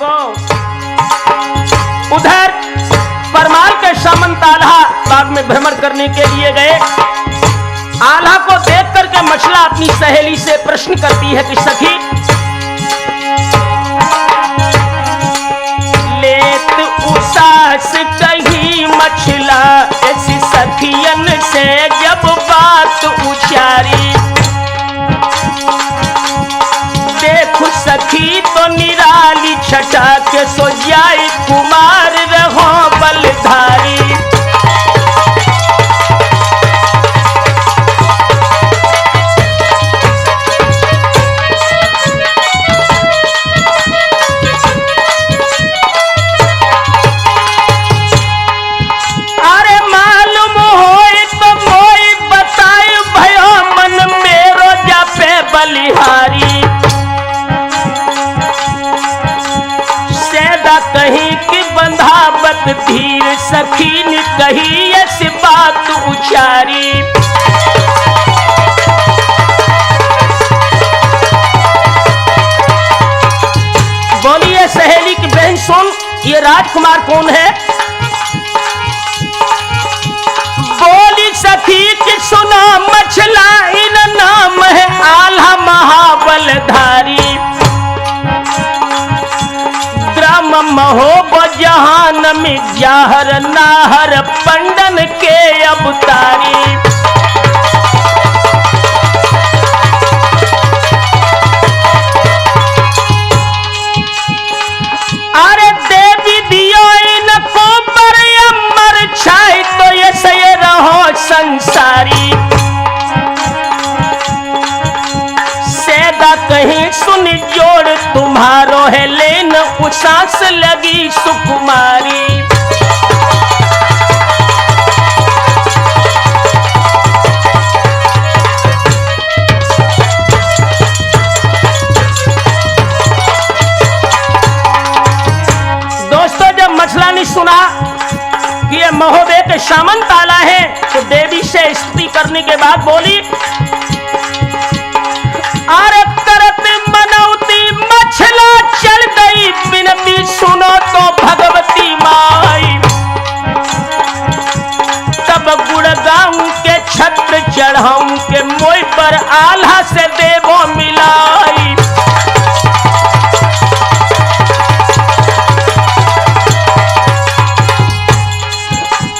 लोगों, उधर परमाल के सामंत आल्हा बाग में भ्रमण करने के लिए गए। आल्हा को देख करके मछला अपनी सहेली से प्रश्न करती है कि सखी, लेत उसास कही मछला ऐसी सखियन से जब बात उचारी, देखो सखी तो निराली छटा के सो जाए कुमार रहो बलधारी। बलिहारी सैदा कहीं की बंधावत धीर सखी ने कही ऐसी बात उचारी। बोलिए सहेली की बहन सुन, ये राजकुमार कौन है? बोली सखी कि सुना मछला इन नाम है आल्हा महाबलधारी। द्रम महोब जहान में जाहर नाहर पंडन के अवतारी। अरे देवी दियो इनको पर अमर छाई तो ये सही रहो संसारी। सैदा कहीं सुन जोड़ तुम्हारो है लेन उसास लगी सुकुमारी। दोस्तों, जब मछला ने सुना कि ये महोदय के सामंत आला है तो देवी से स्तुति करने के बाद बोली, अरे करत मनौती मछला चल गई बिनती सुनो तो भगवती माई। तब गुड़गांव के छत्र चढ़ाऊं के मोई पर आल्हा से देवो मिलाई।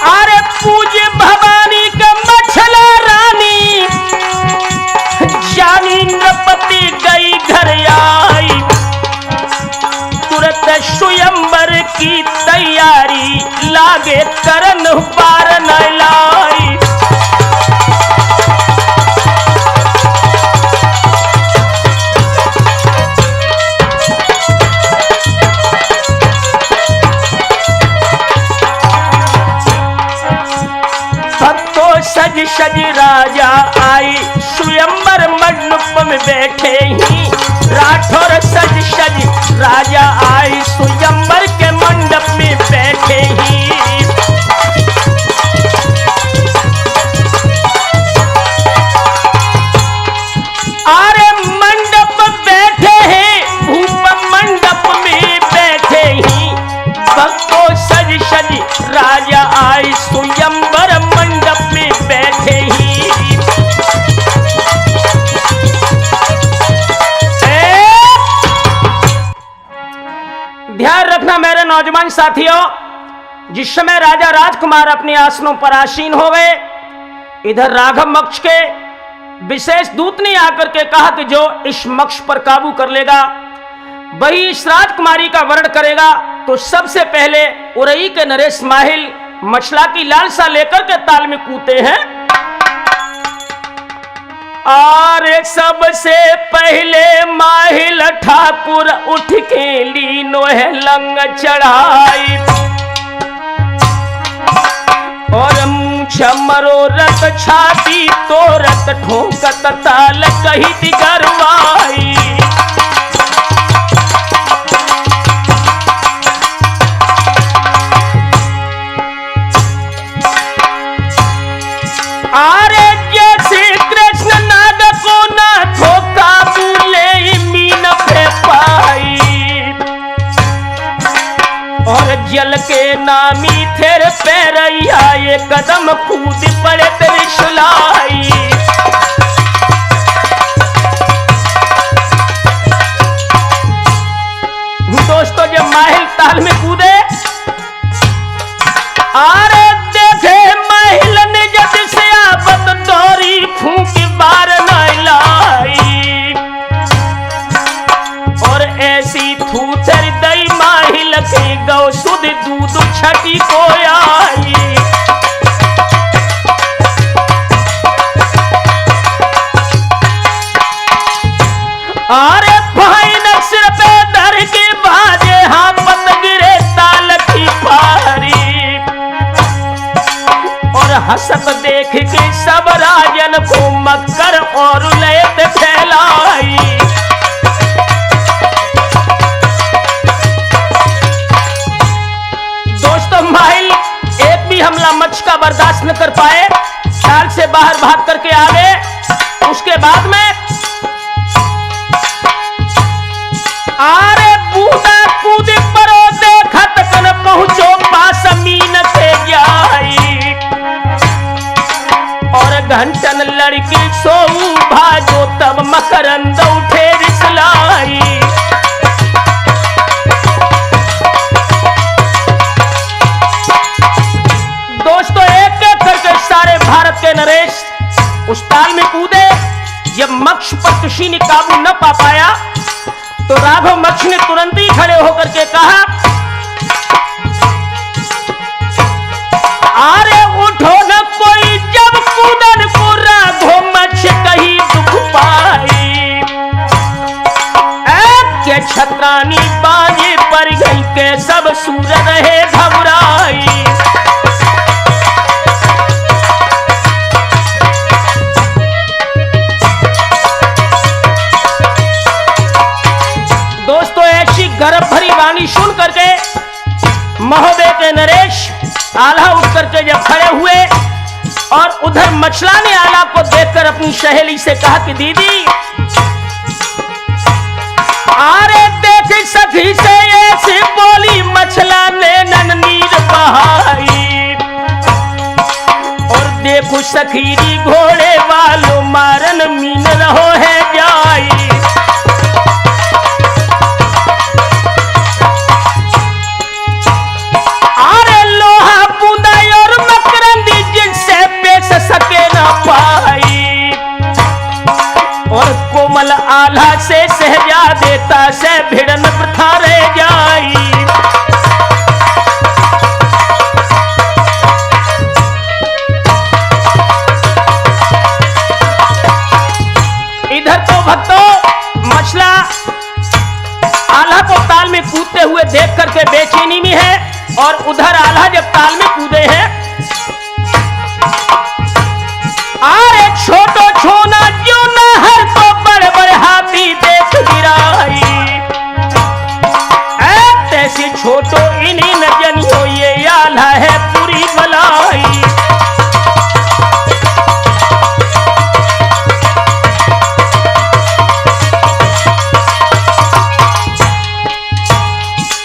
अरे पूज्य भवानी के मछला रानी जानी नृपति गई घर आई। तुरंत स्वयंवर की तैयारी लागे करन पार न लाई। सज सज राजा आई स्वयंवर मंडप में बैठे ही। राठौर सज सज राजा आई स्वयंवर के मंडप में बैठे ही। अरे मंडप बैठे हैं भूप मंडप में बैठे ही। भक्तों सज सज राजा आई स्वयंवर मंडप में बैठे ही। ध्यान रखना मेरे नौजवान साथियों, जिस समय राजा राजकुमार अपने आसनों पर आसीन हो गए, इधर राघव मक्ष के विशेष दूत ने आकर के कहा कि जो इस मक्ष पर काबू कर लेगा वही इस राजकुमारी का वर्ण करेगा। तो सबसे पहले उरई के नरेश माहिल मछला की लालसा लेकर के ताल में कूदते हैं। और सबसे पहले माहिल ठाकुर उठ के लीनो है लंग चढ़ाई। और मूछ मरो रत छाती तो रत ठोकत ताल कही दिगरवाई। अरे जैसे कृष्ण नाग को ना धोखा बोले मीन पे पाई। कदम कूद पड़े त्रिशुलाई। दोस्तों जब माहिल ताल में कूदे, आरे देखे माहिल ने जब से आबत डोरी फूंक बार न लाई, और ऐसी थूथर दई माहिल के गौ सुध दूध छटी को आई। आरे भाई न सिर पे धर के बाजे हाँ पत गिरे ताल की पारी, और हसत देख के सब राजन को मक्कर और लयत फैलाई। दोस्तों माहिल एक भी हमला मच्छ का बर्दाश्त न कर पाए, चाल से बाहर भाग करके आ गए। उसके बाद में आरे बूदा कूद परो देखत कन पहुंचो पास मीन से जाई, और घंटन लड़की सोऊ भाजो तब मकरंद उठे रिसलाई। दोस्तों एक एक करके सारे भारत के नरेश उस ताल में कूदे। जब मक्ष पर किसी ने काबू न पा पाया तो राघव मक्ष ने तुरंत ही खड़े होकर के कहा, अरे उठो न कोई जब कूदन को राघव मक्ष कहीं दुख पाई, के छत्रानी बाजे पर गई के सब सूर रहे घबराई। गर्भ भरी वाणी सुन करके महोदय के नरेश आल्हा उठ करके जब खड़े हुए, और उधर मछला ने आल्हा को देखकर अपनी सहेली से कहा कि दीदी आरे देख सखी से ऐसी बोली मछला ने नन्नीर बहाई, और देखो सखीरी घोड़े वालों मारन मीन रहो है जाई। सके न पाई, और कोमल आल्हा से सहजा देता से भिड़न प्रथा रह जाई। इधर तो भक्तों मछला आल्हा को ताल में कूदते हुए देख करके बेचैनी में है, और उधर आल्हा जब ताल में कूदे हैं, अरे छोटो छोना जो नहर को बड़े बड़े हाथी देख गिराई, ऐसे छोटो इन्हीं न जनियो ये आल्हा है पूरी भलाई।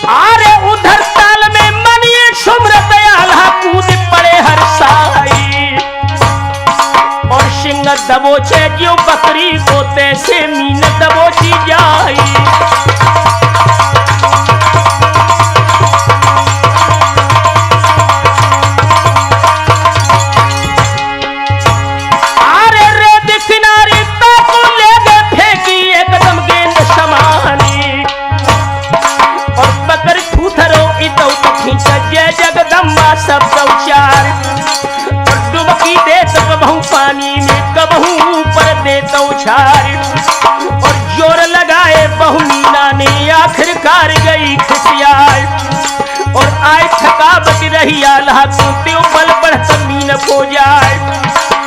अरे उधर ताल में मनिए सुमरत आल्हा कूद पड़े हर साई, सिंह दबोचे जो बकरी को तैसे मीन दबोची जाई। अरे रेत किनारे ताकू ले गए फेंकी एकदम गेंद समानी, और बकरी थूथरो इतो खींच जय जगदम्बा सब उचार, और डुबकी दे कबहू पानी में कबहू ऊपर देता उछार, और जोर लगाए बहु मीना ने आखिरकार गई खिसियार, और आए थकावट रही आल्हा को त्यो बल बढ़त मीन को जाए,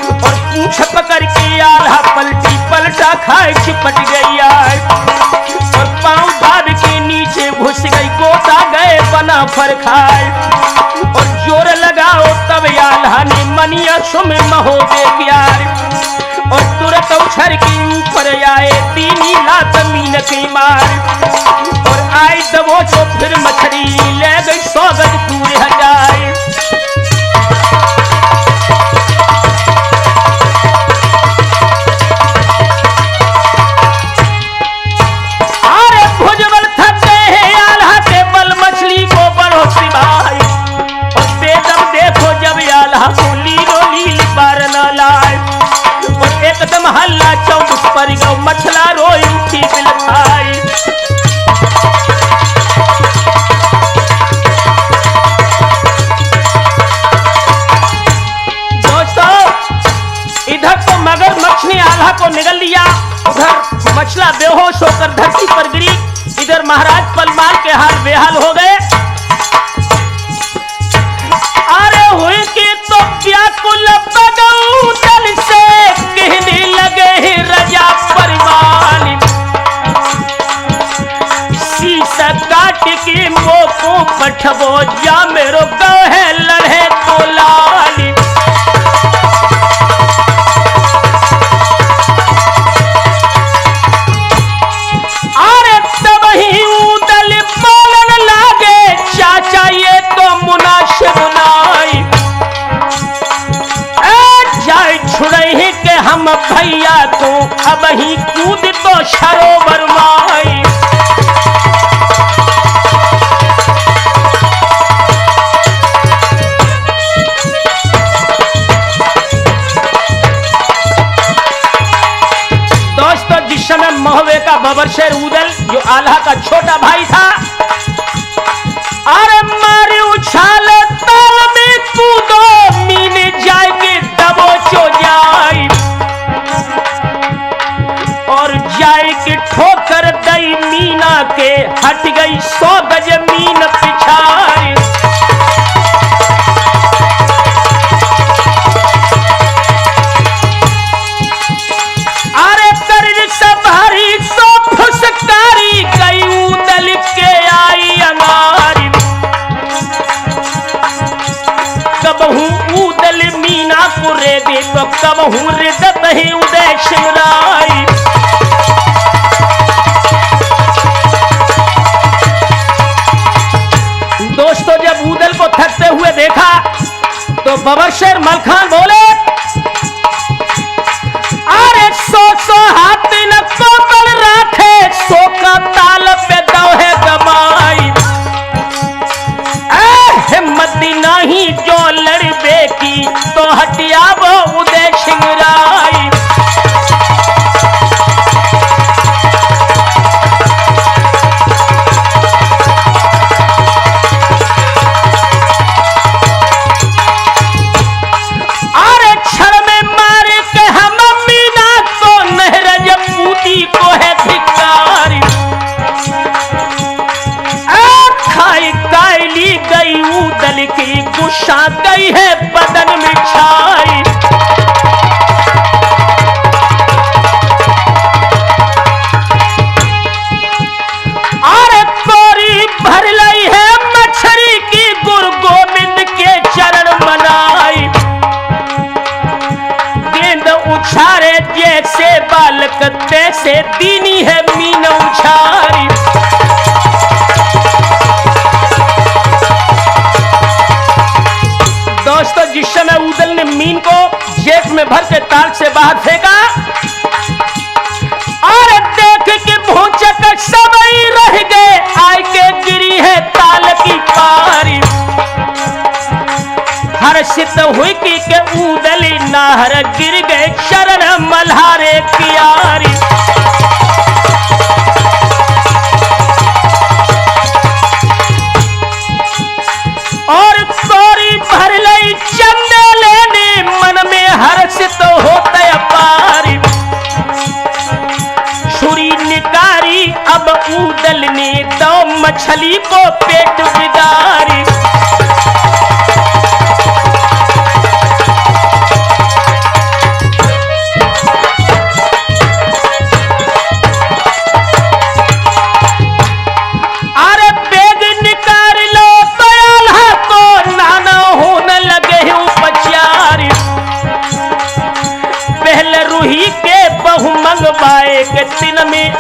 और पूछ पकड़ के आल्हा पलटी पलटा खाए चिपट गई आए, और पांव दाद के नीचे घुस गई गोता गए बना फर खाए, और जोर लगाओ तब आल्हा ने मनिया सुम महो देख यार, और तुरंत उछर के ऊपर आए तीनी लात मीन की मार, और आई दबोचो फिर मछली ले गई 100 गज पूरे हजार। अल्लाह चौबुस पर गौ मछला रोई उठी बिल खाई। दोस्तों इधर तो मगरमच्छ ने आल्हा को निगल लिया, उधर मछला बेहोश होकर धरती पर गिरी। इधर महाराज पलमाल के हाल बेहाल हो गए। अरे हुई कि तो व्याकुल बगऊ दल से कहने लगे ही रजा परवाली, शीशा काट के मोको पठबो जा मेरो गहे लड़े तो लाली। अरे तब ही उदल बोलन लागे चाचा ये तो मुनासिब नाई, जाए छुड़े के हम भैया तो अब ही कूद तो सरोवर माई। दोस्तों जिस समय महुए का बबरशेर उदल जो आल्हा का छोटा भाई था, अरे मारे उछाल ताल में कूदो मीने जाएंगे दबोचो जाए, और जाए के ठोकर दई मीना के हट गई 100 गज मीन पिछाई। अरे कर्ज सभारी सो फुसकारी गई उदल के आई अंगारी, कबहू उदल मीना को रे दे तो कबहू रिदत ही उदय शिवराई। दोस्तों जब उदल को थकते हुए देखा तो बबरशेर मलखान बोले, अरे सो हाथ न कोमल राखे सो का ताल पे दौहे गमाई, हिम्मत नहीं जो लड़बे की तो हटिया वो उदय शिंगराई। अरे क्षण में मारे के हम मीना तो नहरज पूती को है धिक्कारी, खाई कायली गई उदल की गुस्सा गई है बदन में छाई। अरे कोरी भर लाई है मछली की गुरु गोविंद के चरण मनाई, गेंद उछारे जैसे बालक तैसे दीनी है मीन उछारी। दोस्तों जिस समय उदल ने मीन को जेब में भर के ताल से बाहर फेंका, और देख के भोचक सब ही रह गए, आय के गिरी है ताल की पारी। हर्षित हुई कि के उदल नाहर गिर गए शरण मल्हारे कियारी। और कोरी भर लई चंदे लेने मन में हर्षित होते पारी, छुरी निकारी अब उदल ने दो मछली को पेट बिगारी। अरे बेग निकाल लो तो आल्हा को नाना होने लगे हैं उपचारी, पहले रूही के बहु मंगवाए के दिन में